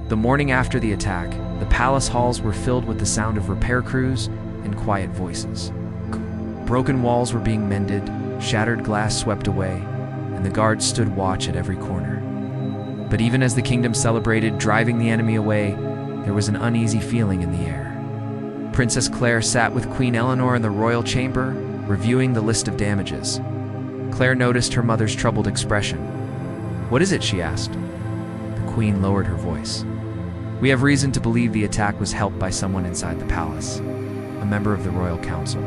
The morning after the attack, the palace halls were filled with the sound of repair crews and quiet voices. Broken walls were being mended, shattered glass swept away, and the guards stood watch at every corner. But even as the kingdom celebrated driving the enemy away, there was an uneasy feeling in the air. Princess Claire sat with Queen Eleanor in the royal chamber, reviewing the list of damages. Claire noticed her mother's troubled expression. "What is it?" she asked. The queen lowered her voice. "We have reason to believe the attack was helped by someone inside the palace, a member of the royal council."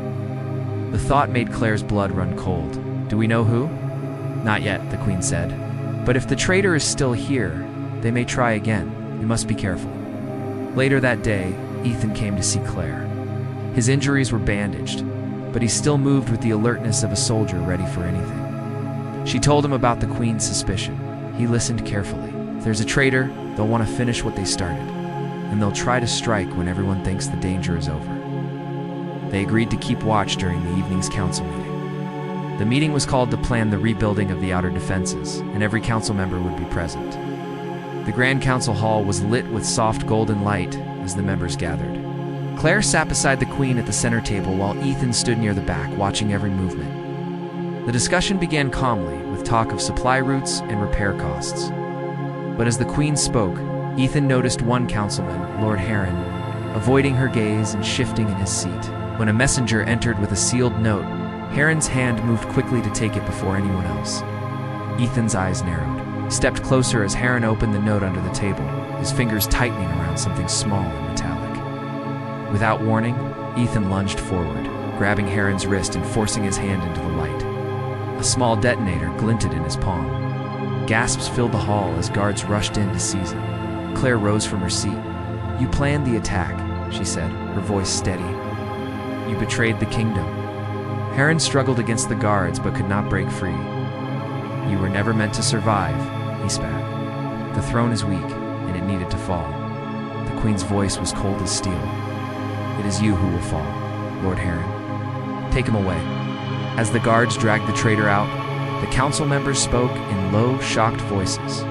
The thought made Claire's blood run cold. "Do we know who?" "Not yet," the queen said. "But if the traitor is still here, they may try again. You must be careful." Later that day, Ethan came to see Claire. His injuries were bandaged, but he still moved with the alertness of a soldier ready for anything. She told him about the queen's suspicion. He listened carefully. If there's a traitor, they'll want to finish what they started, and they'll try to strike when everyone thinks the danger is over. They agreed to keep watch during the evening's council meeting. The meeting was called to plan the rebuilding of the outer defenses, and every council member would be present. The Grand Council Hall was lit with soft golden light as the members gathered. Claire sat beside the queen at the center table while Ethan stood near the back, watching every movement. The discussion began calmly, with talk of supply routes and repair costs. But as the queen spoke, Ethan noticed one councilman, Lord Heron, avoiding her gaze and shifting in his seat. When a messenger entered with a sealed note, Heron's hand moved quickly to take it before anyone else. Ethan's eyes narrowed. He stepped closer as Heron opened the note under the table, his fingers tightening around something small and metallic. Without warning, Ethan lunged forward, grabbing Heron's wrist and forcing his hand into the light. A small detonator glinted in his palm. Gasps filled the hall as guards rushed in to seize him. Claire rose from her seat. "You planned the attack," she said, her voice steady. "You betrayed the kingdom." Heron struggled against the guards but could not break free. "You were never meant to survive," he spat. "The throne is weak, and it needed to fall." The queen's voice was cold as steel. "It is you who will fall, Lord Heron. Take him away." As the guards dragged the traitor out, the council members spoke in low, shocked voices.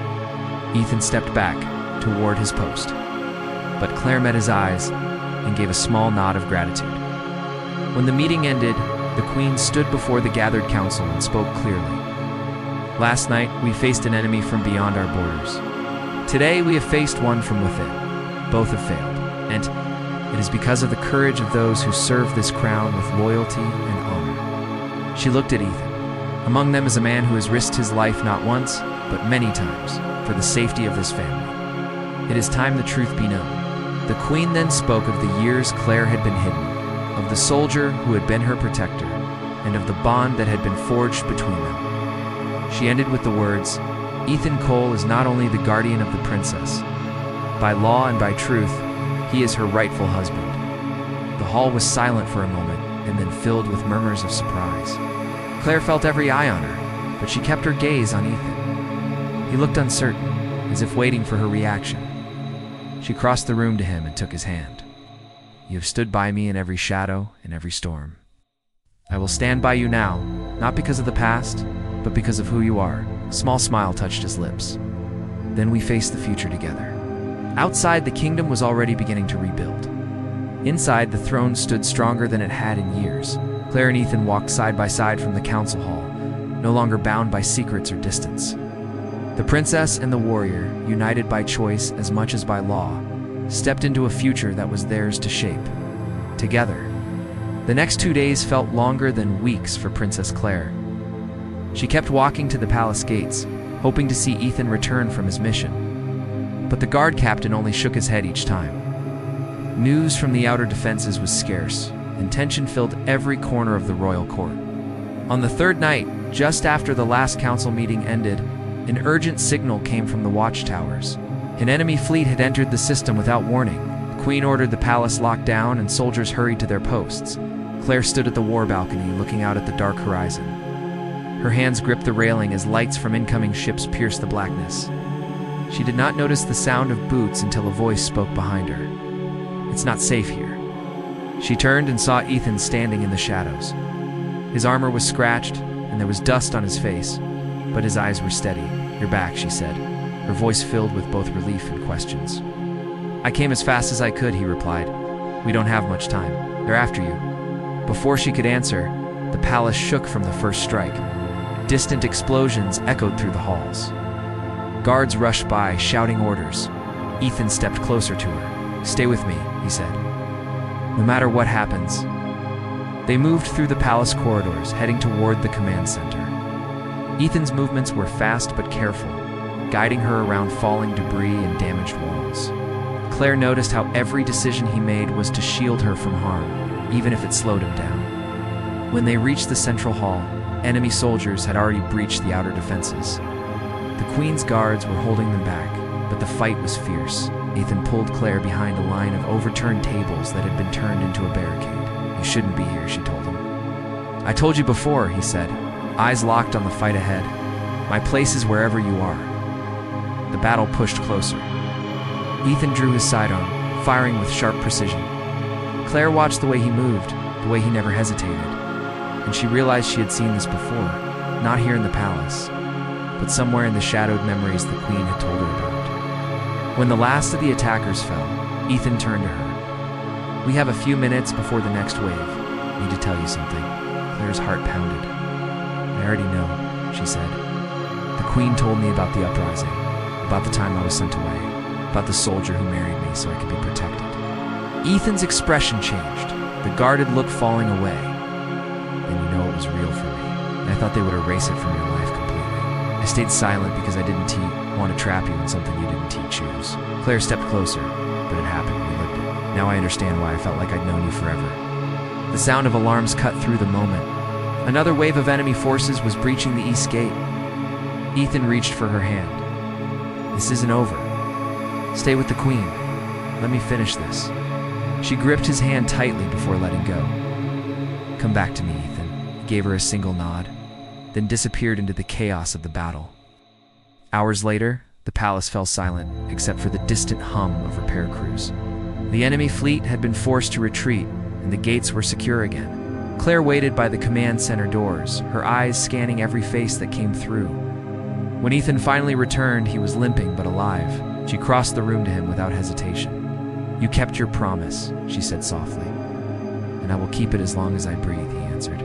Ethan stepped back toward his post, but Claire met his eyes and gave a small nod of gratitude. When the meeting ended, the queen stood before the gathered council and spoke clearly. "Last night, we faced an enemy from beyond our borders. Today, we have faced one from within. Both have failed, and it is because of the courage of those who serve this crown with loyalty and honor." She looked at Ethan. "Among them is a man who has risked his life not once, but many times, for the safety of this family. It is time the truth be known." The queen then spoke of the years Claire had been hidden, of the soldier who had been her protector, and of the bond that had been forged between them. She ended with the words, "Ethan Cole is not only the guardian of the princess. By law and by truth, he is her rightful husband." The hall was silent for a moment, and then filled with murmurs of surprise. Claire felt every eye on her, but she kept her gaze on Ethan. He looked uncertain, as if waiting for her reaction. She crossed the room to him and took his hand. "You have stood by me in every shadow and every storm. I will stand by you now, not because of the past, but because of who you are." A small smile touched his lips. "Then we faced the future together." Outside, the kingdom was already beginning to rebuild. Inside, the throne stood stronger than it had in years. Claire and Ethan walked side by side from the council hall, no longer bound by secrets or distance. The princess and the warrior, united by choice as much as by law, stepped into a future that was theirs to shape, together. The next 2 days felt longer than weeks for Princess Claire. She kept walking to the palace gates, hoping to see Ethan return from his mission. But the guard captain only shook his head each time. News from the outer defenses was scarce, and tension filled every corner of the royal court. On the third night, just after the last council meeting ended, an urgent signal came from the watchtowers. An enemy fleet had entered the system without warning. The queen ordered the palace locked down, and soldiers hurried to their posts. Claire stood at the war balcony, looking out at the dark horizon. Her hands gripped the railing as lights from incoming ships pierced the blackness. She did not notice the sound of boots until a voice spoke behind her. "It's not safe here." She turned and saw Ethan standing in the shadows. His armor was scratched, and there was dust on his face, but his eyes were steady. "You're back," she said, her her voice filled with both relief and questions. "I came as fast as I could," he replied. "We don't have much time. They're after you." Before she could answer, the palace shook from the first strike. Distant explosions echoed through the halls. Guards rushed by, shouting orders. Ethan stepped closer to her. "Stay with me," he said. "No matter what happens." They moved through the palace corridors, heading toward the command center. Ethan's movements were fast but careful, guiding her around falling debris and damaged walls. Claire noticed how every decision he made was to shield her from harm, even if it slowed him down. When they reached the central hall, enemy soldiers had already breached the outer defenses. The Queen's guards were holding them back, but the fight was fierce. Ethan pulled Claire behind a line of overturned tables that had been turned into a barricade. "You shouldn't be here," she told him. "I told you before," he said, eyes locked on the fight ahead. "My place is wherever you are." The battle pushed closer. Ethan drew his sidearm, firing with sharp precision. Claire watched the way he moved, the way he never hesitated, and she realized she had seen this before, not here in the palace, but somewhere in the shadowed memories the Queen had told her about. When the last of the attackers fell, Ethan turned to her. "We have a few minutes before the next wave. I need to tell you something." Claire's heart pounded. "I already know," she said. "The Queen told me about the uprising, about the time I was sent away, about the soldier who married me so I could be protected." Ethan's expression changed, the guarded look falling away. "Then you know it was real for me, and I thought they would erase it from your life completely. I stayed silent because I didn't want to trap you in something you didn't choose." Claire stepped closer, but it happened. We lived it. Now I understand why I felt like I'd known you forever. The sound of alarms cut through the moment. Another wave of enemy forces was breaching the east gate. Ethan reached for her hand. "This isn't over. Stay with the Queen. Let me finish this." She gripped his hand tightly before letting go. "Come back to me, Ethan." He gave her a single nod, then disappeared into the chaos of the battle. Hours later, the palace fell silent, except for the distant hum of repair crews. The enemy fleet had been forced to retreat, and the gates were secure again. Claire waited by the command center doors, her eyes scanning every face that came through. When Ethan finally returned, he was limping but alive. She crossed the room to him without hesitation. "You kept your promise," she said softly. "And I will keep it as long as I breathe," he answered.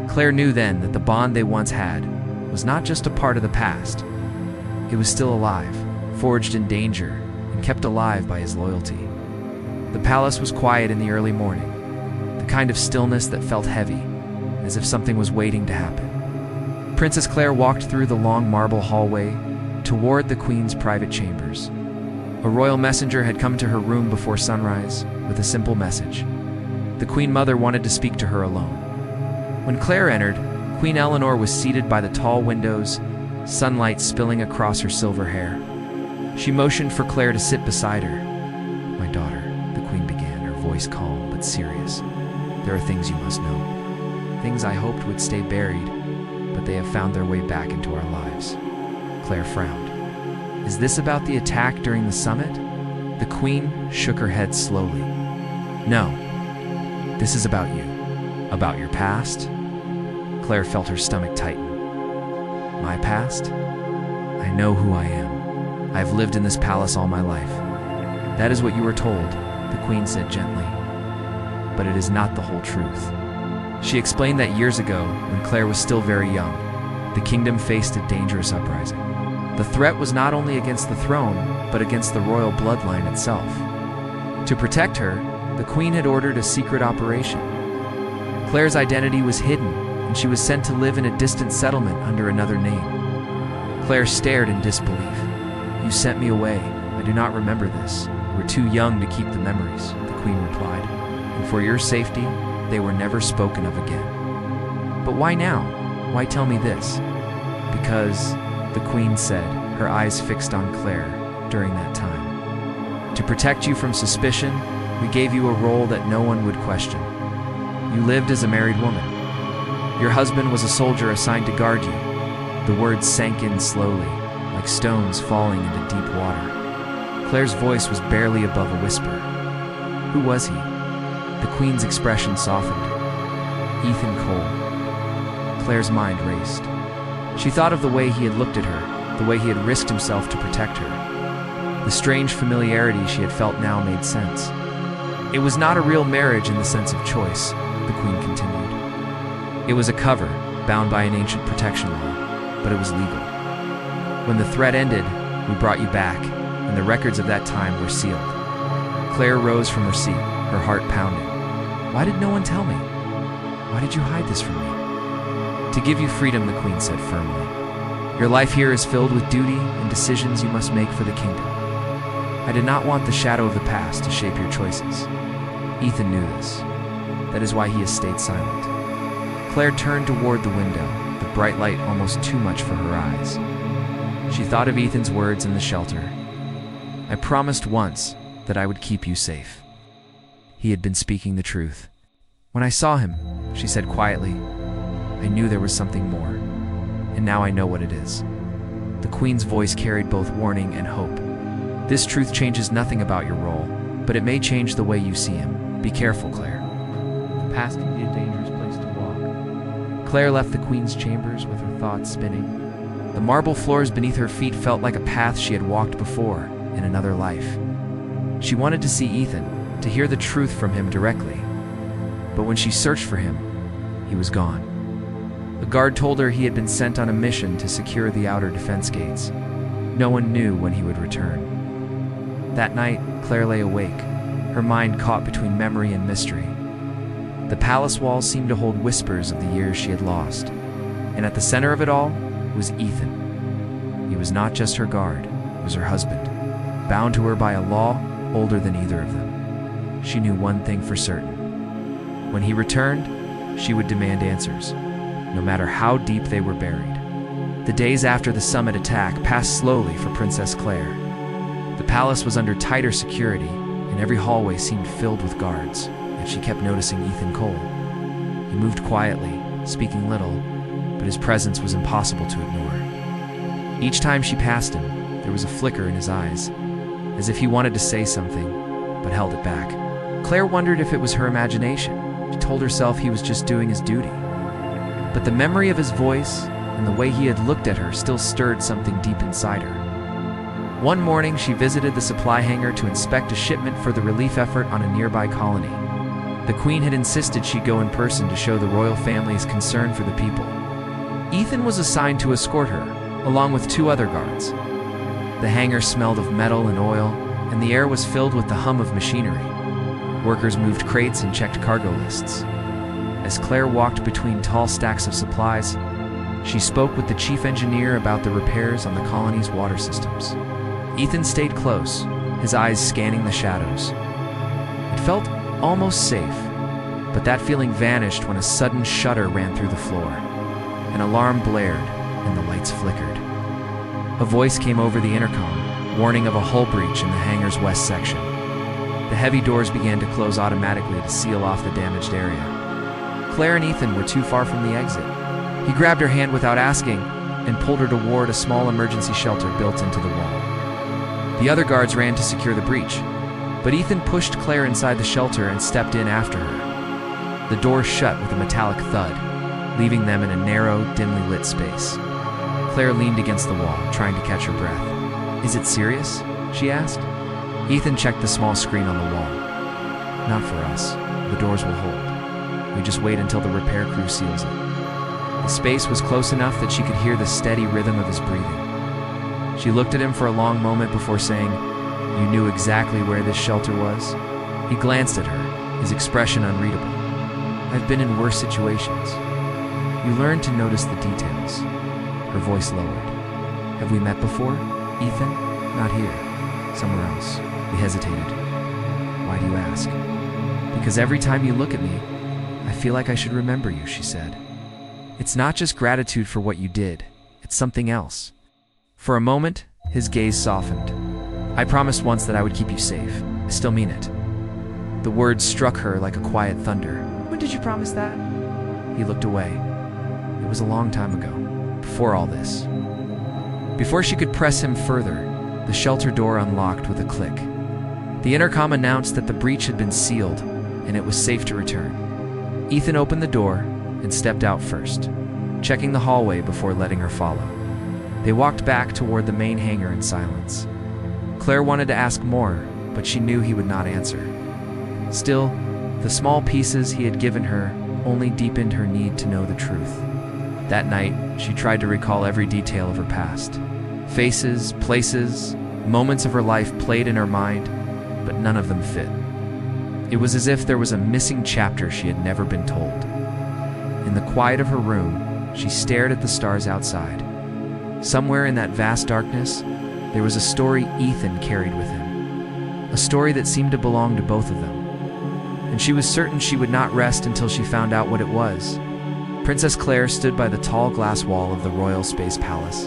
Claire knew then that the bond they once had was not just a part of the past. It was still alive, forged in danger, and kept alive by his loyalty. The palace was quiet in the early morning, the kind of stillness that felt heavy, as if something was waiting to happen. Princess Claire walked through the long marble hallway toward the Queen's private chambers. A royal messenger had come to her room before sunrise with a simple message. The Queen Mother wanted to speak to her alone. When Claire entered, Queen Eleanor was seated by the tall windows, sunlight spilling across her silver hair. She motioned for Claire to sit beside her. "My daughter," the Queen began, her voice calm but serious. "There are things you must know. Things I hoped would stay buried, but they have found their way back into our lives." Claire frowned. "Is this about the attack during the summit?" The Queen shook her head slowly. "No. This is about you. About your past." Claire felt her stomach tighten. "My past? I know who I am. I've lived in this palace all my life." "That is what you were told," the Queen said gently. "But it is not the whole truth." She explained that years ago, when Claire was still very young, the kingdom faced a dangerous uprising. The threat was not only against the throne, but against the royal bloodline itself. To protect her, the Queen had ordered a secret operation. Claire's identity was hidden, and she was sent to live in a distant settlement under another name. Claire stared in disbelief. "You sent me away. I do not remember this. You were too young to keep the memories," the Queen replied. "And for your safety, they were never spoken of again." "But why now? Why tell me this?" "Because," the Queen said, her eyes fixed on Claire during that time. "To protect you from suspicion, we gave you a role that no one would question. You lived as a married woman. Your husband was a soldier assigned to guard you." The words sank in slowly, like stones falling into deep water. Claire's voice was barely above a whisper. "Who was he?" The Queen's expression softened. "Ethan Cole." Claire's mind raced. She thought of the way he had looked at her, the way he had risked himself to protect her. The strange familiarity she had felt now made sense. It was not a real marriage in the sense of choice, the Queen continued. It was a cover, bound by an ancient protection law, but it was legal. When the threat ended, we brought you back, and the records of that time were sealed. Claire rose from her seat, her heart pounding. Why did no one tell me? Why did you hide this from me? To give you freedom, the Queen said firmly. Your life here is filled with duty and decisions you must make for the kingdom. I did not want the shadow of the past to shape your choices. Ethan knew this. That is why he has stayed silent. Claire turned toward the window, the bright light almost too much for her eyes. She thought of Ethan's words in the shelter. I promised once that I would keep you safe. He had been speaking the truth. When I saw him, she said quietly, I knew there was something more, and now I know what it is. The Queen's voice carried both warning and hope. This truth changes nothing about your role, but it may change the way you see him. Be careful, Claire. The past can be a dangerous place to walk. Claire left the Queen's chambers with her thoughts spinning. The marble floors beneath her feet felt like a path she had walked before in another life. She wanted to see Ethan, to hear the truth from him directly. But when she searched for him, he was gone. The guard told her he had been sent on a mission to secure the outer defense gates. No one knew when he would return. That night, Claire lay awake, her mind caught between memory and mystery. The palace walls seemed to hold whispers of the years she had lost, and at the center of it all was Ethan. He was not just her guard, he was her husband, bound to her by a law older than either of them. She knew one thing for certain. When he returned, she would demand answers, no matter how deep they were buried. The days after the summit attack passed slowly for Princess Claire. The palace was under tighter security, and every hallway seemed filled with guards, and she kept noticing Ethan Cole. He moved quietly, speaking little, but his presence was impossible to ignore. Each time she passed him, there was a flicker in his eyes, as if he wanted to say something, but held it back. Claire wondered if it was her imagination. She told herself he was just doing his duty. But the memory of his voice and the way he had looked at her still stirred something deep inside her. One morning, she visited the supply hangar to inspect a shipment for the relief effort on a nearby colony. The Queen had insisted she go in person to show the royal family's concern for the people. Ethan was assigned to escort her, along with 2 other guards. The hangar smelled of metal and oil, and the air was filled with the hum of machinery. Workers moved crates and checked cargo lists. As Claire walked between tall stacks of supplies, she spoke with the chief engineer about the repairs on the colony's water systems. Ethan stayed close, his eyes scanning the shadows. It felt almost safe, but that feeling vanished when a sudden shudder ran through the floor. An alarm blared, and the lights flickered. A voice came over the intercom, warning of a hull breach in the hangar's west section. The heavy doors began to close automatically to seal off the damaged area. Claire and Ethan were too far from the exit. He grabbed her hand without asking and pulled her toward a small emergency shelter built into the wall. The other guards ran to secure the breach, but Ethan pushed Claire inside the shelter and stepped in after her. The door shut with a metallic thud, leaving them in a narrow, dimly lit space. Claire leaned against the wall, trying to catch her breath. Is it serious? She asked. Ethan checked the small screen on the wall. Not for us. The doors will hold. We just wait until the repair crew seals it. The space was close enough that she could hear the steady rhythm of his breathing. She looked at him for a long moment before saying, You knew exactly where this shelter was? He glanced at her, his expression unreadable. I've been in worse situations. You learn to notice the details. Her voice lowered. Have we met before, Ethan? Not here. Somewhere else. He hesitated. Why do you ask? Because every time you look at me, I feel like I should remember you, she said. It's not just gratitude for what you did. It's something else. For a moment, his gaze softened. I promised once that I would keep you safe. I still mean it. The words struck her like a quiet thunder. When did you promise that? He looked away. It was a long time ago, before all this. Before she could press him further, the shelter door unlocked with a click. The intercom announced that the breach had been sealed, and it was safe to return. Ethan opened the door and stepped out first, checking the hallway before letting her follow. They walked back toward the main hangar in silence. Claire wanted to ask more, but she knew he would not answer. Still, the small pieces he had given her only deepened her need to know the truth. That night, she tried to recall every detail of her past. Faces, places, moments of her life played in her mind, but none of them fit. It was as if there was a missing chapter she had never been told. In the quiet of her room, she stared at the stars outside. Somewhere in that vast darkness, there was a story Ethan carried with him. A story that seemed to belong to both of them. And she was certain she would not rest until she found out what it was. Princess Claire stood by the tall glass wall of the Royal Space Palace.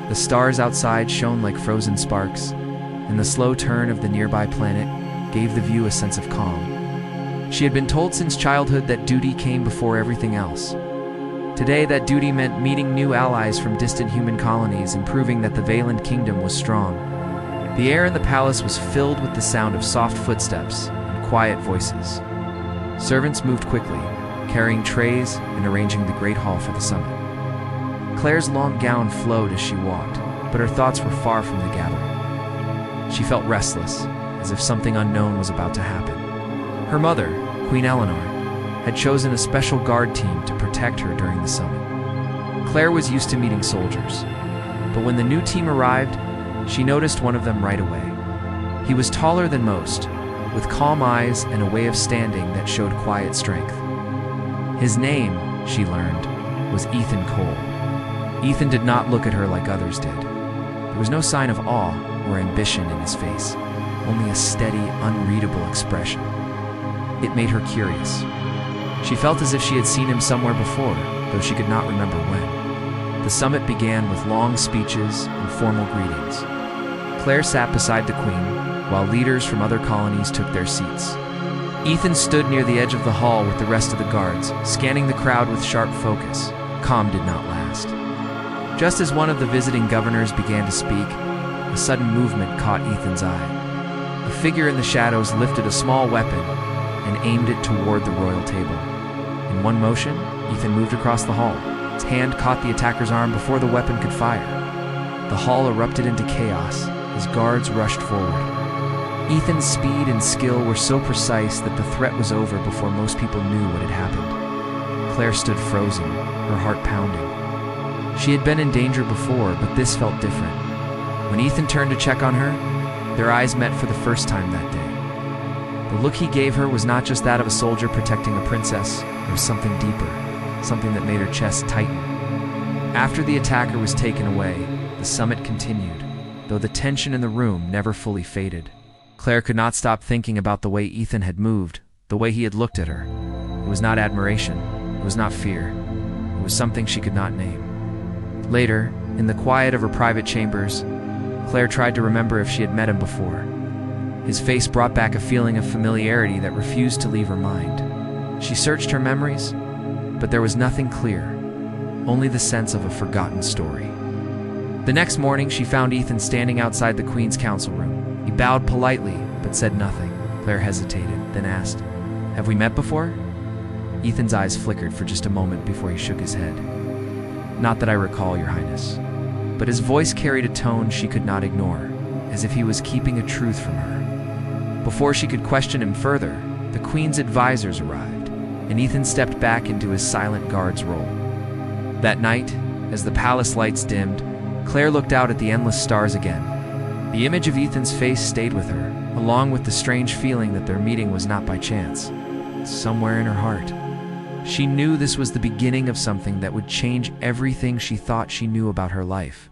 The stars outside shone like frozen sparks, and the slow turn of the nearby planet gave the view a sense of calm. She had been told since childhood that duty came before everything else. Today, that duty meant meeting new allies from distant human colonies and proving that the Valand Kingdom was strong. The air in the palace was filled with the sound of soft footsteps and quiet voices. Servants moved quickly, carrying trays and arranging the great hall for the summit. Claire's long gown flowed as she walked, but her thoughts were far from the gathering. She felt restless, as if something unknown was about to happen. Her mother, Queen Eleanor, had chosen a special guard team to protect her during the summit. Claire was used to meeting soldiers, but when the new team arrived, she noticed one of them right away. He was taller than most, with calm eyes and a way of standing that showed quiet strength. His name, she learned, was Ethan Cole. Ethan did not look at her like others did. There was no sign of awe or ambition in his face, only a steady, unreadable expression. It made her curious. She felt as if she had seen him somewhere before, though she could not remember when. The summit began with long speeches and formal greetings. Claire sat beside the Queen, while leaders from other colonies took their seats. Ethan stood near the edge of the hall with the rest of the guards, scanning the crowd with sharp focus. Calm did not last. Just as one of the visiting governors began to speak, a sudden movement caught Ethan's eye. A figure in the shadows lifted a small weapon and aimed it toward the royal table. In one motion, Ethan moved across the hall. His hand caught the attacker's arm before the weapon could fire. The hall erupted into chaos as guards rushed forward. Ethan's speed and skill were so precise that the threat was over before most people knew what had happened. Claire stood frozen, her heart pounding. She had been in danger before, but this felt different. When Ethan turned to check on her, their eyes met for the first time that day. The look he gave her was not just that of a soldier protecting a princess. There was something deeper, something that made her chest tighten. After the attacker was taken away, the summit continued, though the tension in the room never fully faded. Claire could not stop thinking about the way Ethan had moved, the way he had looked at her. It was not admiration, it was not fear, it was something she could not name. Later, in the quiet of her private chambers, Claire tried to remember if she had met him before. His face brought back a feeling of familiarity that refused to leave her mind. She searched her memories, but there was nothing clear, only the sense of a forgotten story. The next morning, she found Ethan standing outside the Queen's council room. He bowed politely, but said nothing. Claire hesitated, then asked, "Have we met before?" Ethan's eyes flickered for just a moment before he shook his head. "Not that I recall, Your Highness." But his voice carried a tone she could not ignore, as if he was keeping a truth from her. Before she could question him further, the Queen's advisors arrived, and Ethan stepped back into his silent guard's role. That night, as the palace lights dimmed, Claire looked out at the endless stars again. The image of Ethan's face stayed with her, along with the strange feeling that their meeting was not by chance. Somewhere in her heart, she knew this was the beginning of something that would change everything she thought she knew about her life.